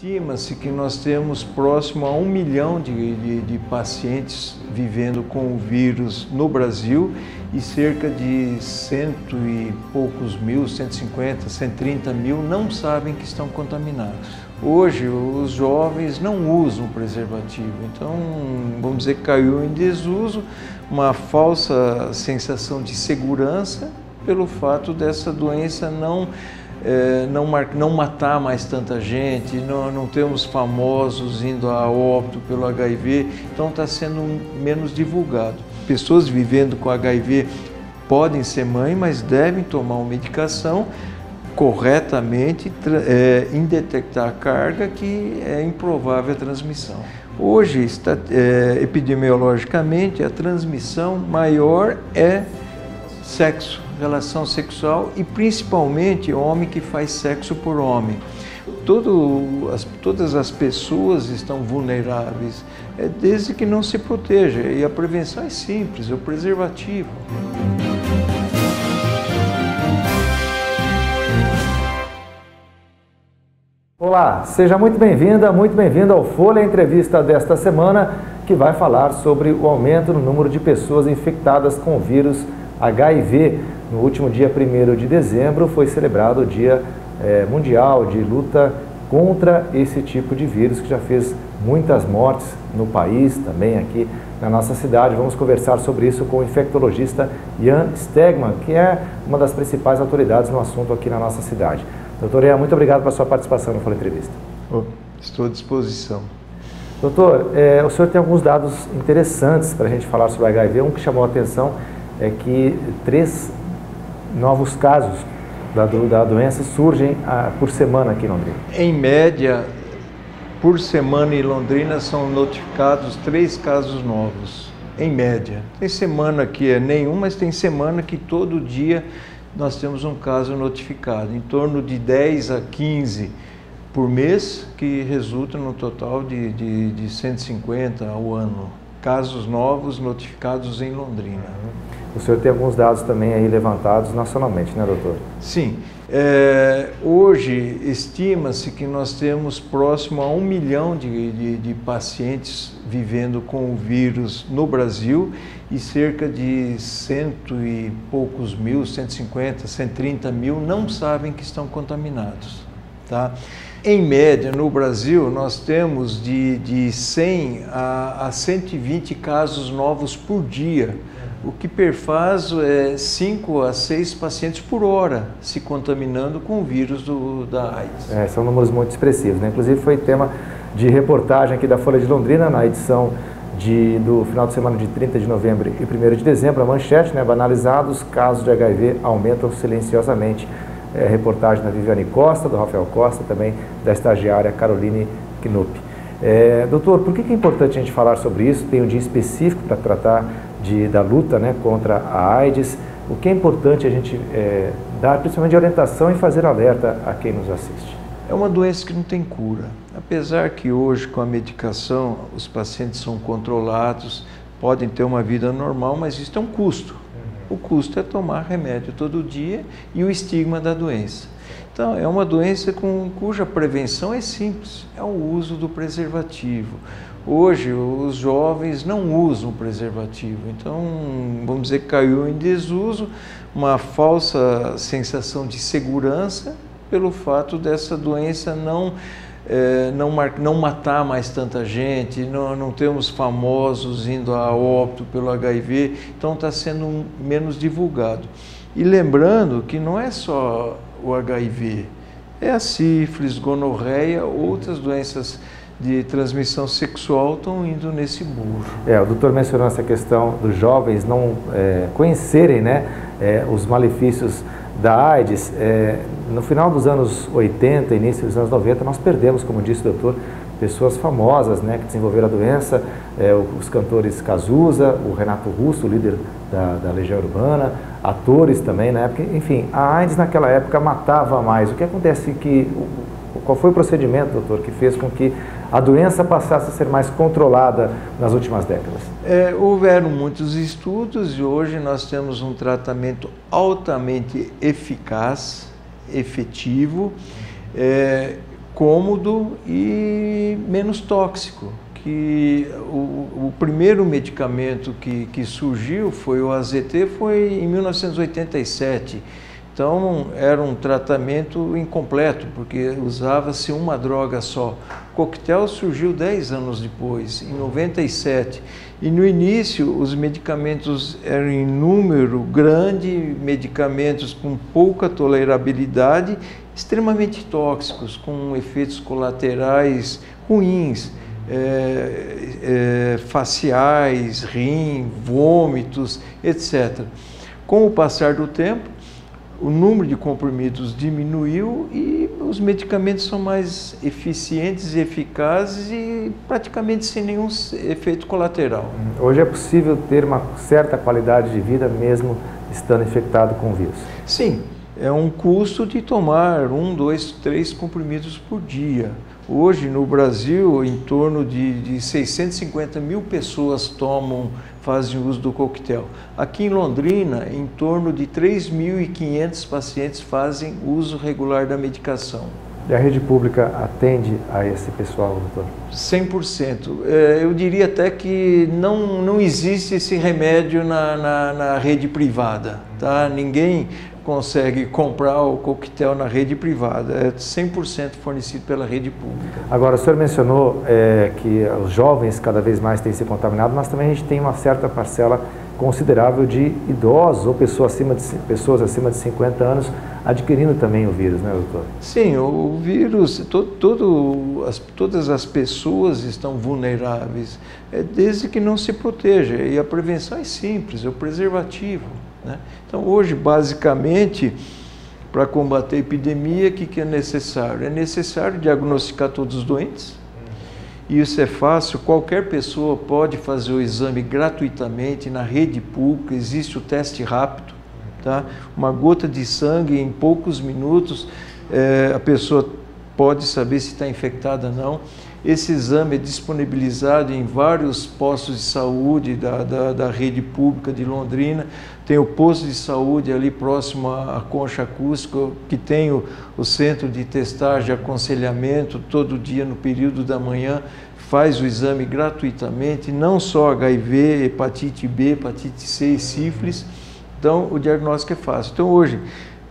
Estima-se que nós temos próximo a 1 milhão de pacientes vivendo com o vírus no Brasil e cerca de cento e poucos mil, 150, 130 mil não sabem que estão contaminados. Hoje os jovens não usam preservativo, então vamos dizer que caiu em desuso, uma falsa sensação de segurança pelo fato dessa doença não matar mais tanta gente, não temos famosos indo a óbito pelo HIV, então está sendo menos divulgado. Pessoas vivendo com HIV podem ser mãe, mas devem tomar uma medicação corretamente em detectar a carga que é improvável a transmissão. Hoje, epidemiologicamente, a transmissão maior é sexo, relação sexual e principalmente homem que faz sexo por homem. Todas as pessoas estão vulneráveis, desde que não se proteja. E a prevenção é simples, é o preservativo. Olá, seja muito bem-vinda, muito bem-vindo ao Folha Entrevista desta semana, que vai falar sobre o aumento no número de pessoas infectadas com o vírus HIV. No último dia 1º de dezembro foi celebrado o Dia Mundial de Luta contra esse tipo de vírus, que já fez muitas mortes no país, também aqui na nossa cidade. Vamos conversar sobre isso com o infectologista Ian Stegman, que é uma das principais autoridades no assunto aqui na nossa cidade. Doutor Ian, muito obrigado pela sua participação no Folha Entrevista. Estou à disposição. Doutor, o senhor tem alguns dados interessantes para a gente falar sobre o HIV. Um que chamou a atenção é que 3 novos casos da doença surgem por semana aqui em Londrina. Em média, por semana em Londrina são notificados 3 casos novos, em média. Tem semana que é nenhum, mas tem semana que todo dia nós temos um caso notificado, em torno de 10 a 15 por mês, que resulta no total de 150 ao ano. Casos novos notificados em Londrina. O senhor tem alguns dados também aí levantados nacionalmente, né, doutor? Sim. Hoje estima-se que nós temos próximo a 1 milhão de pacientes vivendo com o vírus no Brasil e cerca de cento e poucos mil, 150, 130 mil não sabem que estão contaminados. Tá? Em média, no Brasil, nós temos de 100 a 120 casos novos por dia, o que perfaz 5 a 6 pacientes por hora se contaminando com o vírus da AIDS. São números muito expressivos, né? Inclusive foi tema de reportagem aqui da Folha de Londrina, na edição do final de semana de 30 de novembro e 1º de dezembro, a manchete, né? Banalizados, casos de HIV aumentam silenciosamente. Reportagem da Viviane Costa, do Rafael Costa, também da estagiária Caroline Knupp. Doutor, por que é importante a gente falar sobre isso? Tem um dia específico para tratar da luta, né, contra a AIDS. O que é importante a gente dar, principalmente de orientação e fazer alerta a quem nos assiste? É uma doença que não tem cura. Apesar que hoje, com a medicação, os pacientes são controlados, podem ter uma vida normal, mas isso é um custo. O custo é tomar remédio todo dia e o estigma da doença. Então, é uma doença cuja prevenção é simples, é o uso do preservativo. Hoje, os jovens não usam preservativo, então, vamos dizer que caiu em desuso, uma falsa sensação de segurança pelo fato dessa doença não matar mais tanta gente, não temos famosos indo a óbito pelo HIV, então está sendo menos divulgado. E lembrando que não é só o HIV, é a sífilis, gonorreia, outras doenças de transmissão sexual estão indo nesse burro. O doutor mencionou essa questão dos jovens não conhecerem, né, os malefícios da AIDS. No final dos anos 80, início dos anos 90, nós perdemos, como disse o doutor, pessoas famosas, né, que desenvolveram a doença, os cantores Cazuza, o Renato Russo, líder da Legião Urbana, atores também na época. Enfim, a AIDS naquela época matava mais. O que acontece qual foi o procedimento, doutor, que fez com que a doença passasse a ser mais controlada nas últimas décadas? Houveram muitos estudos e hoje nós temos um tratamento altamente eficaz, efetivo, cômodo e menos tóxico. Que o primeiro medicamento que surgiu foi o AZT, foi em 1987. Então era um tratamento incompleto, porque usava-se uma droga só. O coquetel surgiu 10 anos depois, em 97. E no início os medicamentos eram em número grande, medicamentos com pouca tolerabilidade, extremamente tóxicos, com efeitos colaterais ruins. Faciais, rim, vômitos, etc. Com o passar do tempo, o número de comprimidos diminuiu e os medicamentos são mais eficientes e eficazes e praticamente sem nenhum efeito colateral. Hoje é possível ter uma certa qualidade de vida mesmo estando infectado com o vírus? Sim, é um custo de tomar 1, 2, 3 comprimidos por dia. Hoje, no Brasil, em torno de 650 mil pessoas fazem uso do coquetel. Aqui em Londrina, em torno de 3.500 pacientes fazem uso regular da medicação. E a rede pública atende a esse pessoal, doutor? 100%. Eu diria até que não existe esse remédio na rede privada, tá? Ninguém consegue comprar o coquetel na rede privada, é 100% fornecido pela rede pública. Agora, o senhor mencionou que os jovens cada vez mais têm se contaminado, mas também a gente tem uma certa parcela considerável de idosos ou pessoas acima de 50 anos adquirindo também o vírus, né, doutor? Sim, o vírus, todas as pessoas estão vulneráveis, desde que não se proteja, e a prevenção é simples, é o preservativo. Né? Então, hoje, basicamente, para combater a epidemia, o que é necessário? É necessário diagnosticar todos os doentes, e isso é fácil, qualquer pessoa pode fazer o exame gratuitamente na rede pública, existe o teste rápido, tá? Uma gota de sangue, em poucos minutos, a pessoa pode saber se está infectada ou não. Esse exame é disponibilizado em vários postos de saúde da rede pública de Londrina. Tem o posto de saúde ali próximo à Concha Acústica, que tem o centro de testagem e aconselhamento, todo dia no período da manhã, faz o exame gratuitamente, não só HIV, hepatite B, hepatite C e sífilis. Então, o diagnóstico é fácil. Então, hoje,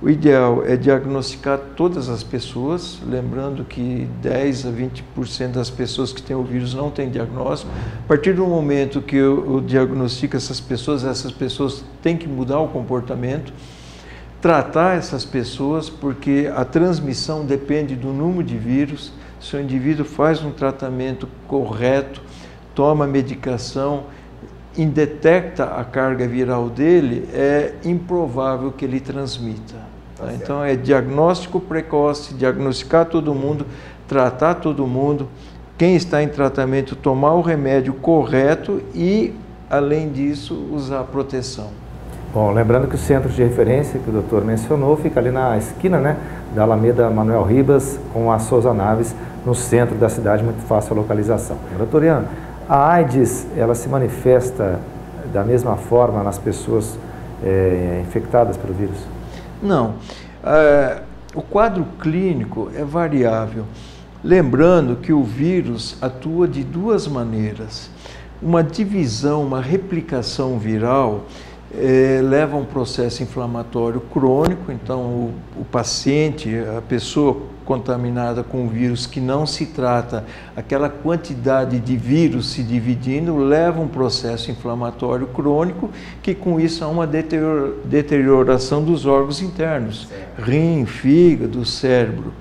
o ideal é diagnosticar todas as pessoas, lembrando que 10 a 20% das pessoas que têm o vírus não têm diagnóstico. A partir do momento que eu diagnostico essas pessoas têm que mudar o comportamento, tratar essas pessoas, porque a transmissão depende do número de vírus. Se o indivíduo faz um tratamento correto, toma medicação, indetecta a carga viral dele, é improvável que ele transmita. Tá? Então é diagnóstico precoce, diagnosticar todo mundo, tratar todo mundo, quem está em tratamento tomar o remédio correto e, além disso, usar proteção. Bom, lembrando que o centro de referência que o doutor mencionou fica ali na esquina, né, da Alameda Manuel Ribas com a Souza Naves, no centro da cidade, muito fácil a localização. Doutor Ian, a AIDS, ela se manifesta da mesma forma nas pessoas infectadas pelo vírus? Não. O quadro clínico é variável. Lembrando que o vírus atua de duas maneiras. Uma divisão, uma replicação viral leva a um processo inflamatório crônico, então o paciente, a pessoa contaminada com o vírus que não se trata, aquela quantidade de vírus se dividindo, leva a um processo inflamatório crônico, que com isso há uma deterioração dos órgãos internos, rim, fígado, cérebro.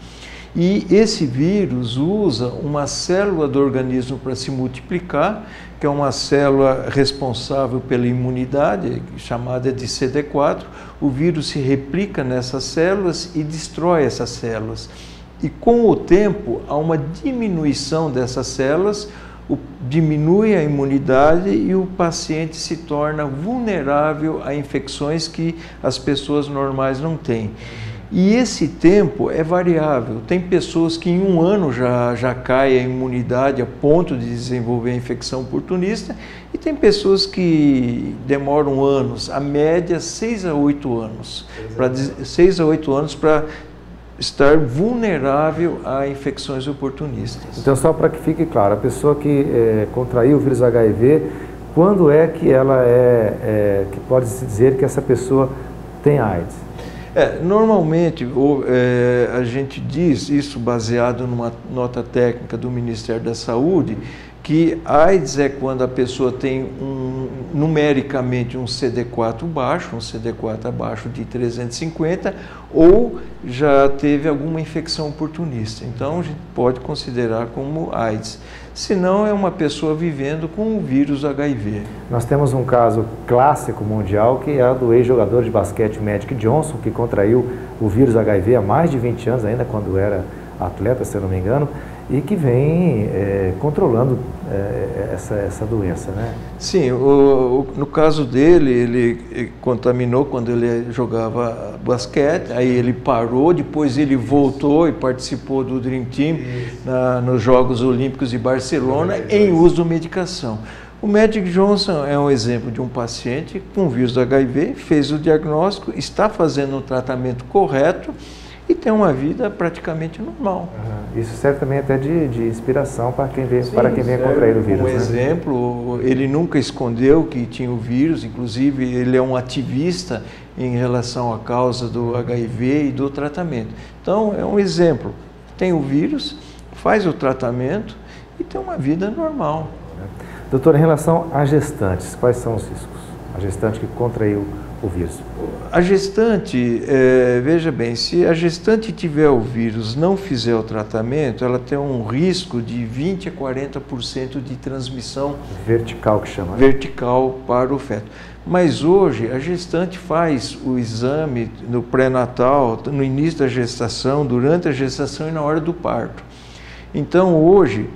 E esse vírus usa uma célula do organismo para se multiplicar, que é uma célula responsável pela imunidade, chamada de CD4. O vírus se replica nessas células e destrói essas células. E com o tempo, há uma diminuição dessas células, diminui a imunidade e o paciente se torna vulnerável a infecções que as pessoas normais não têm. E esse tempo é variável. Tem pessoas que em 1 ano já cai a imunidade a ponto de desenvolver a infecção oportunista, e tem pessoas que demoram anos, a média 6 a 8 anos, 6 a 8 anos para estar vulnerável a infecções oportunistas. Então, só para que fique claro, a pessoa que contraiu o vírus HIV, quando é que ela que pode-se dizer que essa pessoa tem AIDS? Normalmente, a gente diz, isso baseado numa nota técnica do Ministério da Saúde, que AIDS é quando a pessoa tem numericamente um CD4 baixo, um CD4 abaixo de 350, ou já teve alguma infecção oportunista. Então, a gente pode considerar como AIDS. Se não, é uma pessoa vivendo com o vírus HIV. Nós temos um caso clássico mundial, que é o do ex-jogador de basquete Magic Johnson, que contraiu o vírus HIV há mais de 20 anos, ainda quando era atleta, se eu não me engano, e que vem controlando essa doença, né? Sim, no caso dele, ele contaminou quando ele jogava basquete, aí ele parou, depois ele voltou e participou do Dream Team nos Jogos Olímpicos de Barcelona em uso de medicação. O Magic Johnson é um exemplo de um paciente com vírus HIV, fez o diagnóstico, está fazendo o tratamento correto e tem uma vida praticamente normal. Isso serve também até de inspiração para quem vem contrair o vírus. Um exemplo, ele nunca escondeu que tinha o vírus, inclusive ele é um ativista em relação à causa do HIV e do tratamento. Então, é um exemplo. Tem o vírus, faz o tratamento e tem uma vida normal. Doutor, em relação a gestantes, quais são os riscos? A gestante que contraiu o vírus. A gestante, veja bem, se a gestante tiver o vírus, não fizer o tratamento, ela tem um risco de 20 a 40% de transmissão vertical, que chama, né? Vertical para o feto. Mas hoje a gestante faz o exame no pré-natal, no início da gestação, durante a gestação e na hora do parto. Então hoje,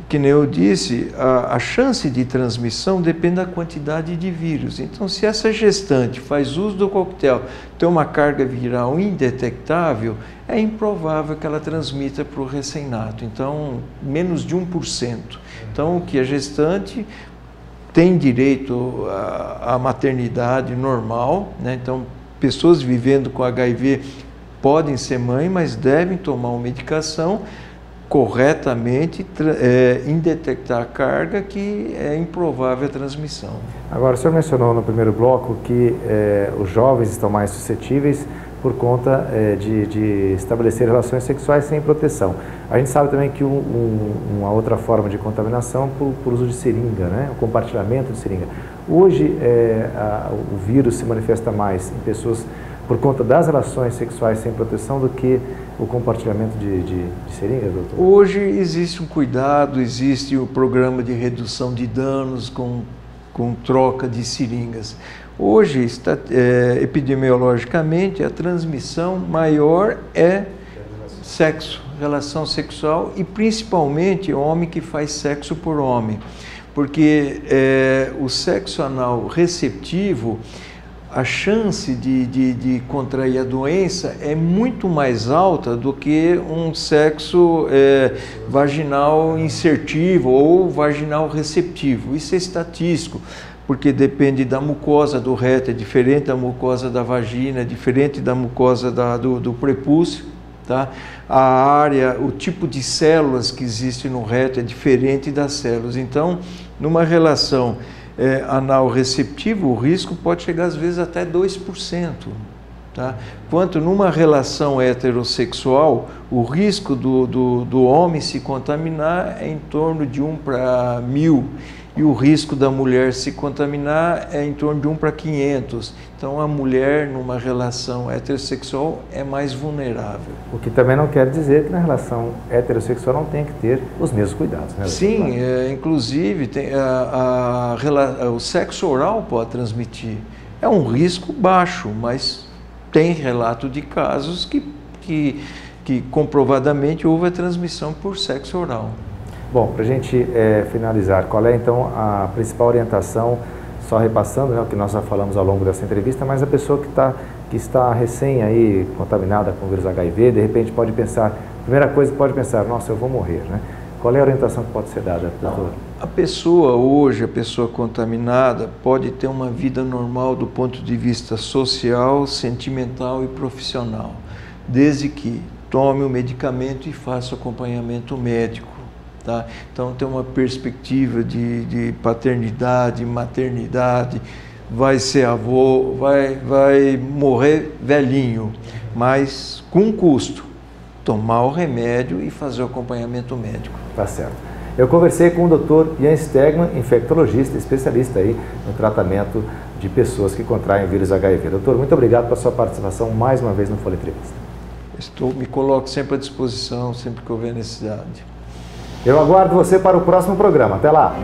que nem eu disse, a chance de transmissão depende da quantidade de vírus. Então, se essa gestante faz uso do coquetel, tem uma carga viral indetectável, é improvável que ela transmita para o recém-nato. Então, menos de 1%. Então, que a gestante tem direito à maternidade normal, né? Então, pessoas vivendo com HIV podem ser mãe, mas devem tomar uma medicação corretamente, indetectar a carga, que é improvável a transmissão. Agora, o senhor mencionou no primeiro bloco que os jovens estão mais suscetíveis por conta de estabelecer relações sexuais sem proteção. A gente sabe também que uma outra forma de contaminação por uso de seringa, né? O compartilhamento de seringa. Hoje, o vírus se manifesta mais em pessoas por conta das relações sexuais sem proteção do que o compartilhamento de seringas, doutor? Hoje existe um cuidado, existe o programa de redução de danos com troca de seringas. Hoje, epidemiologicamente, a transmissão maior é sexo, relação sexual, e principalmente homem que faz sexo por homem. Porque o sexo anal receptivo, a chance de contrair a doença é muito mais alta do que um sexo vaginal insertivo ou vaginal receptivo. Isso é estatístico, porque depende da mucosa do reto, é diferente da mucosa da vagina, é diferente da mucosa do prepúcio, tá? A área, o tipo de células que existe no reto é diferente das células. Então, numa relação anal receptivo, o risco pode chegar às vezes até 2%. Tá? Quanto numa relação heterossexual, o risco do homem se contaminar é em torno de 1 para 1000, e o risco da mulher se contaminar é em torno de 1 para 500. Então, a mulher numa relação heterossexual é mais vulnerável. O que também não quer dizer que na relação heterossexual não tem que ter os mesmos cuidados, né? Sim, inclusive o sexo oral pode transmitir. É um risco baixo, mas tem relato de casos que comprovadamente houve a transmissão por sexo oral. Bom, para a gente finalizar, qual é então a principal orientação, só repassando, né, o que nós já falamos ao longo dessa entrevista, mas a pessoa que está recém aí contaminada com o vírus HIV, de repente pode pensar, primeira coisa pode pensar, nossa, eu vou morrer, né? Qual é a orientação que pode ser dada, doutor? A pessoa hoje, a pessoa contaminada, pode ter uma vida normal do ponto de vista social, sentimental e profissional. desde que tome o medicamento e faça o acompanhamento médico. Tá? Então tem uma perspectiva de paternidade, maternidade, vai ser avô, vai morrer velhinho, mas com custo, tomar o remédio e fazer o acompanhamento médico. Tá certo. Eu conversei com o Dr. Ian Stegman, infectologista, especialista aí no tratamento de pessoas que contraem vírus HIV. Doutor, muito obrigado pela sua participação mais uma vez no Folha Entrevista. Me coloco sempre à disposição, sempre que houver necessidade. Eu aguardo você para o próximo programa. Até lá!